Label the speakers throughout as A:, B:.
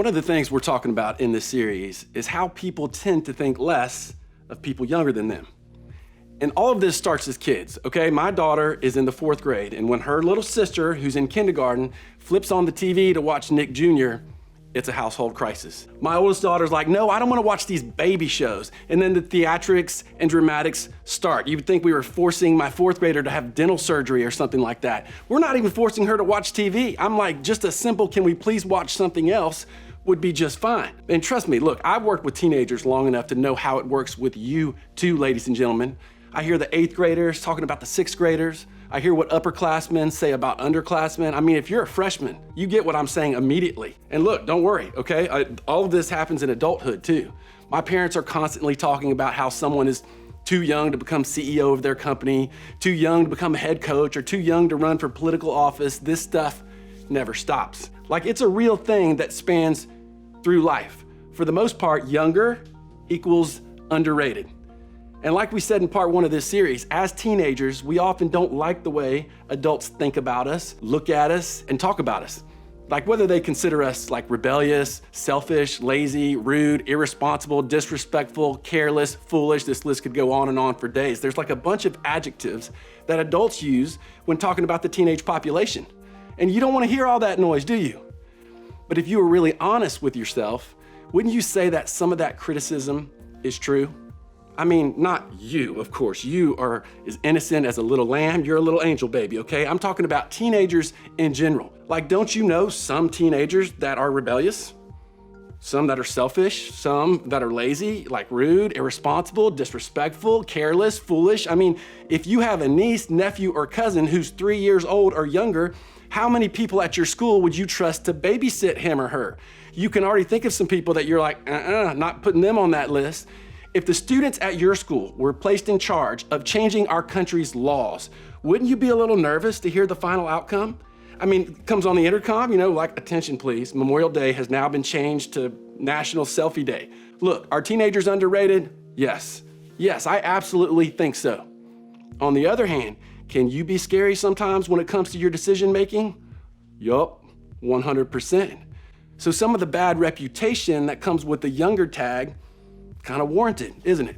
A: One of the things we're talking about in this series is how people tend to think less of people younger than them. And all of this starts as kids, okay? My daughter is in the 4th grade, and when her little sister, who's in kindergarten, flips on the TV to watch Nick Jr., it's a household crisis. My oldest daughter's like, no, I don't wanna watch these baby shows. And then the theatrics and dramatics start. You would think we were forcing my 4th grader to have dental surgery or something like that. We're not even forcing her to watch TV. I'm like, just a simple, can we please watch something else, would be just fine. And trust me, look, I've worked with teenagers long enough to know how it works with you too, ladies and gentlemen. I hear the 8th graders talking about the 6th graders. I hear what upperclassmen say about underclassmen. I mean, if you're a freshman, you get what I'm saying immediately. And look, don't worry, okay? All of this happens in adulthood too. My parents are constantly talking about how someone is too young to become CEO of their company, too young to become a head coach, or too young to run for political office. This stuff never stops. Like, it's a real thing that spans through life. For the most part, younger equals underrated. And like we said in part 1 of this series, as teenagers, we often don't like the way adults think about us, look at us, and talk about us. Like whether they consider us like rebellious, selfish, lazy, rude, irresponsible, disrespectful, careless, foolish. This list could go on for days. There's like a bunch of adjectives that adults use when talking about the teenage population. And you don't want to hear all that noise, do you? But if you were really honest with yourself, wouldn't you say that some of that criticism is true? I mean, not you, of course. You are as innocent as a little lamb. You're a little angel baby, okay? I'm talking about teenagers in general. Like, don't you know some teenagers that are rebellious? Some that are selfish, some that are lazy, like rude, irresponsible, disrespectful, careless, foolish. I mean, if you have a niece, nephew, or cousin who's 3 years old or younger, how many people at your school would you trust to babysit him or her? You can already think of some people that you're like, not putting them on that list. If the students at your school were placed in charge of changing our country's laws, wouldn't you be a little nervous to hear the final outcome? I mean, it comes on the intercom, you know, like, attention please, Memorial Day has now been changed to National Selfie Day. Look, are teenagers underrated? Yes. Yes, I absolutely think so. On the other hand, can you be scary sometimes when it comes to your decision making? Yup, 100%. So some of the bad reputation that comes with the younger tag, kind of warranted, isn't it?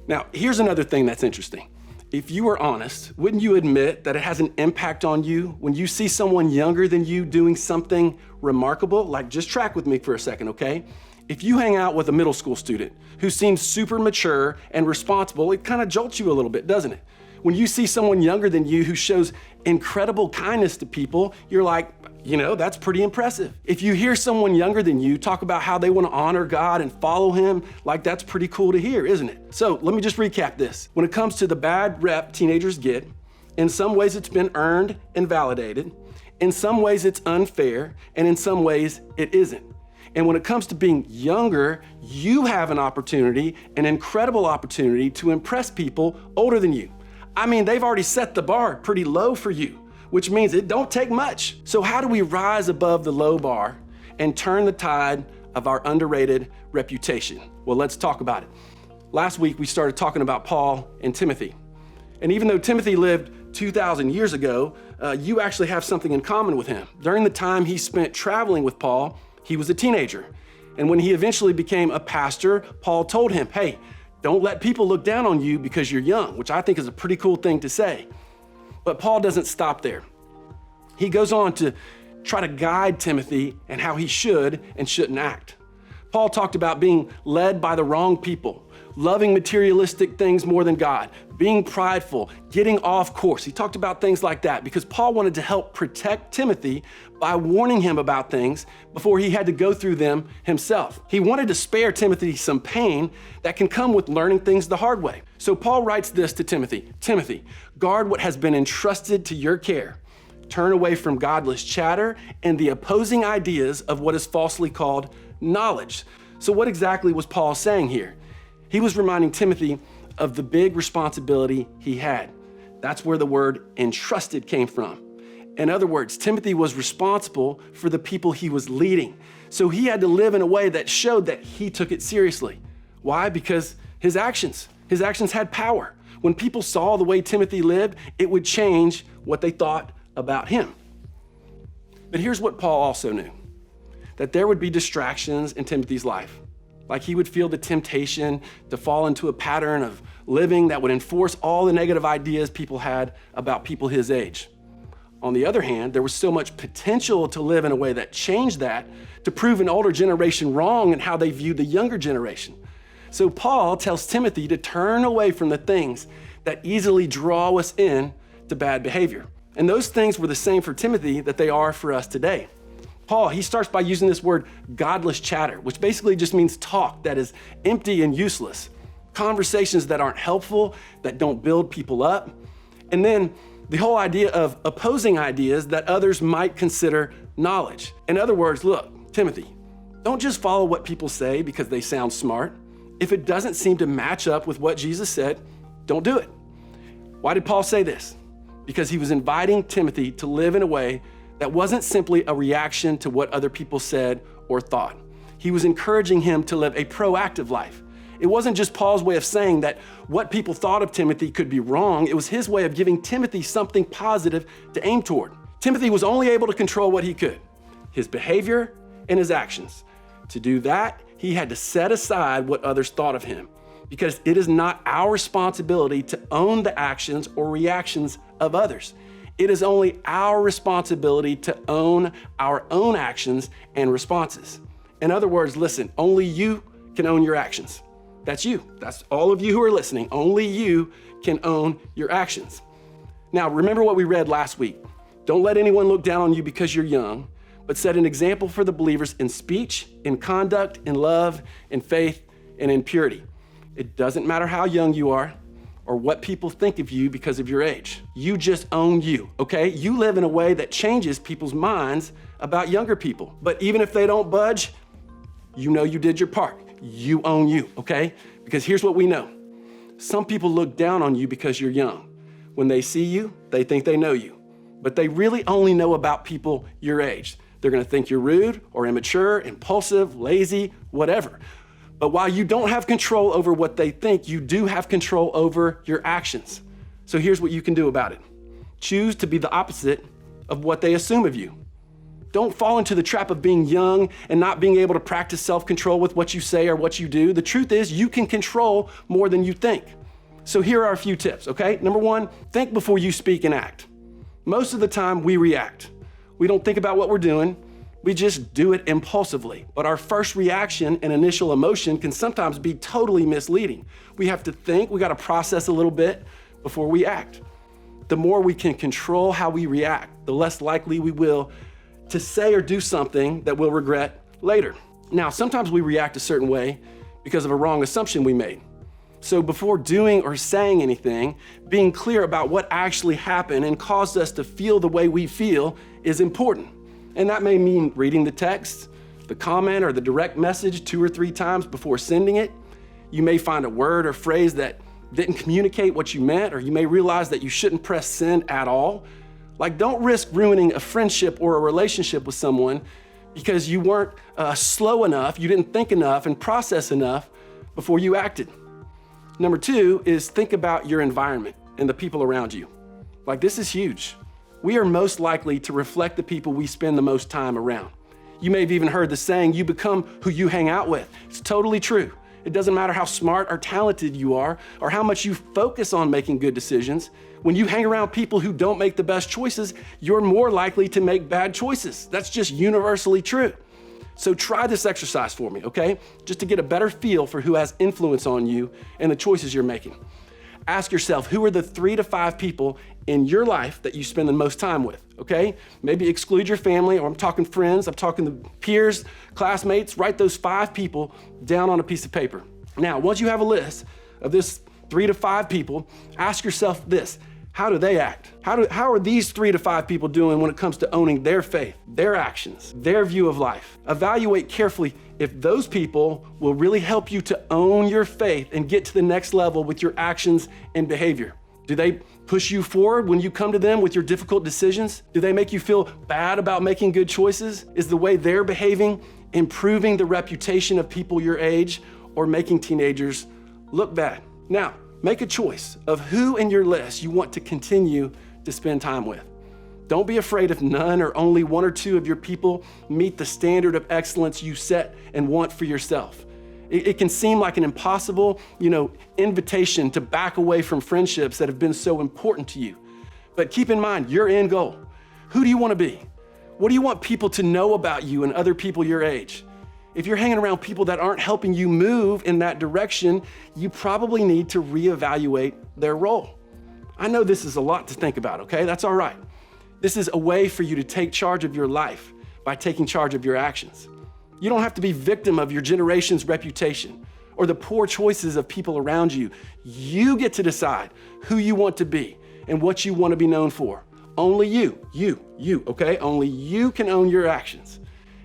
A: Now, here's another thing that's interesting. If you were honest, wouldn't you admit that it has an impact on you when you see someone younger than you doing something remarkable? Like, just track with me for a second, okay? If you hang out with a middle school student who seems super mature and responsible, it kind of jolts you a little bit, doesn't it? When you see someone younger than you who shows incredible kindness to people, you're like, you know, that's pretty impressive. If you hear someone younger than you talk about how they want to honor God and follow Him, like, that's pretty cool to hear, isn't it? So let me just recap this. When it comes to the bad rep teenagers get, in some ways it's been earned and validated. In some ways it's unfair, and in some ways it isn't. And when it comes to being younger, you have an opportunity, an incredible opportunity to impress people older than you. I mean, they've already set the bar pretty low for you, which means it don't take much. So how do we rise above the low bar and turn the tide of our underrated reputation? Well, let's talk about it. Last week, we started talking about Paul and Timothy. And even though Timothy lived 2,000 years ago, you actually have something in common with him. During the time he spent traveling with Paul, he was a teenager. And when he eventually became a pastor, Paul told him, hey, don't let people look down on you because you're young, which I think is a pretty cool thing to say. But Paul doesn't stop there. He goes on to try to guide Timothy and how he should and shouldn't act. Paul talked about being led by the wrong people, loving materialistic things more than God, being prideful, getting off course. He talked about things like that because Paul wanted to help protect Timothy by warning him about things before he had to go through them himself. He wanted to spare Timothy some pain that can come with learning things the hard way. So Paul writes this to Timothy, Timothy, guard what has been entrusted to your care. Turn away from godless chatter and the opposing ideas of what is falsely called knowledge. So what exactly was Paul saying here? He was reminding Timothy of the big responsibility he had. That's where the word entrusted came from. In other words, Timothy was responsible for the people he was leading. So he had to live in a way that showed that he took it seriously. Why? Because his actions had power. When people saw the way Timothy lived, it would change what they thought about him. But here's what Paul also knew. that there would be distractions in Timothy's life. Like he would feel the temptation to fall into a pattern of living that would enforce all the negative ideas people had about people his age. On the other hand, there was so much potential to live in a way that changed that, to prove an older generation wrong in how they viewed the younger generation. So Paul tells Timothy to turn away from the things that easily draw us in to bad behavior. And those things were the same for Timothy that they are for us today. Paul, he starts by using this word godless chatter, which basically just means talk that is empty and useless, conversations that aren't helpful, that don't build people up. And then the whole idea of opposing ideas that others might consider knowledge. In other words, look, Timothy, don't just follow what people say because they sound smart. If it doesn't seem to match up with what Jesus said, don't do it. Why did Paul say this? Because he was inviting Timothy to live in a way that wasn't simply a reaction to what other people said or thought. He was encouraging him to live a proactive life. It wasn't just Paul's way of saying that what people thought of Timothy could be wrong. It was his way of giving Timothy something positive to aim toward. Timothy was only able to control what he could, his behavior and his actions. To do that, he had to set aside what others thought of him, because it is not our responsibility to own the actions or reactions of others. It is only our responsibility to own our own actions and responses. In other words, listen, only you can own your actions. That's you. That's all of you who are listening. Only you can own your actions. Now, remember what we read last week. Don't let anyone look down on you because you're young, but set an example for the believers in speech, in conduct, in love, in faith, and in purity. It doesn't matter how young you are or what people think of you because of your age. You just own you, okay? You live in a way that changes people's minds about younger people. But even if they don't budge, you know you did your part. You own you, okay? Because here's what we know. Some people look down on you because you're young. When they see you, they think they know you, but they really only know about people your age. They're gonna think you're rude or immature, impulsive, lazy, whatever. But while you don't have control over what they think, you do have control over your actions. So here's what you can do about it. Choose to be the opposite of what they assume of you. Don't fall into the trap of being young and not being able to practice self-control with what you say or what you do. The truth is, you can control more than you think. So here are a few tips, okay? Number one, think before you speak and act. Most of the time, we react. We don't think about what we're doing. We just do it impulsively. But our first reaction and initial emotion can sometimes be totally misleading. We have to think, we gotta process a little bit before we act. The more we can control how we react, the less likely we will to say or do something that we'll regret later. Now, sometimes we react a certain way because of a wrong assumption we made. So before doing or saying anything, being clear about what actually happened and caused us to feel the way we feel is important. And that may mean reading the text, the comment, or the direct message 2 or 3 times before sending it. You may find a word or phrase that didn't communicate what you meant, or you may realize that you shouldn't press send at all. Like, don't risk ruining a friendship or a relationship with someone because you weren't slow enough, you didn't think enough and process enough before you acted. Number 2 is think about your environment and the people around you. Like, this is huge. We are most likely to reflect the people we spend the most time around. You may have even heard the saying, you become who you hang out with. It's totally true. It doesn't matter how smart or talented you are or how much you focus on making good decisions. When you hang around people who don't make the best choices, you're more likely to make bad choices. That's just universally true. So try this exercise for me, okay? Just to get a better feel for who has influence on you and the choices you're making. Ask yourself, who are the 3 to 5 people in your life that you spend the most time with, okay? Maybe exclude your family, or I'm talking friends, I'm talking to peers, classmates. Write those 5 people down on a piece of paper. Now, once you have a list of this 3 to 5 people, ask yourself this: how do they act? How are these 3 to 5 people doing when it comes to owning their faith, their actions, their view of life? Evaluate carefully if those people will really help you to own your faith and get to the next level with your actions and behavior. Do they push you forward when you come to them with your difficult decisions? Do they make you feel bad about making good choices? Is the way they're behaving improving the reputation of people your age or making teenagers look bad? Now, make a choice of who in your list you want to continue to spend time with. Don't be afraid if none or only one or two of your people meet the standard of excellence you set and want for yourself. It can seem like an impossible, invitation to back away from friendships that have been so important to you. But keep in mind your end goal. Who do you want to be? What do you want people to know about you and other people your age? If you're hanging around people that aren't helping you move in that direction, you probably need to reevaluate their role. I know this is a lot to think about, okay? That's all right. This is a way for you to take charge of your life by taking charge of your actions. You don't have to be victim of your generation's reputation or the poor choices of people around you. You get to decide who you want to be and what you want to be known for. Only you, okay? Only you can own your actions.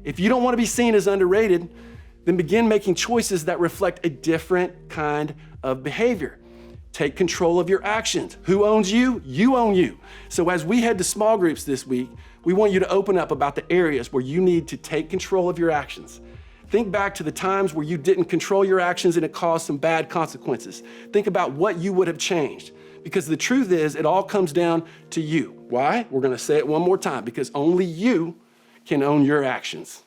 A: If you don't want to be seen as underrated, then begin making choices that reflect a different kind of behavior. Take control of your actions. Who owns you? You own you. So as we head to small groups this week, we want you to open up about the areas where you need to take control of your actions. Think back to the times where you didn't control your actions and it caused some bad consequences. Think about what you would have changed. Because the truth is, it all comes down to you. Why? We're going to say it one more time. Because only you can own your actions.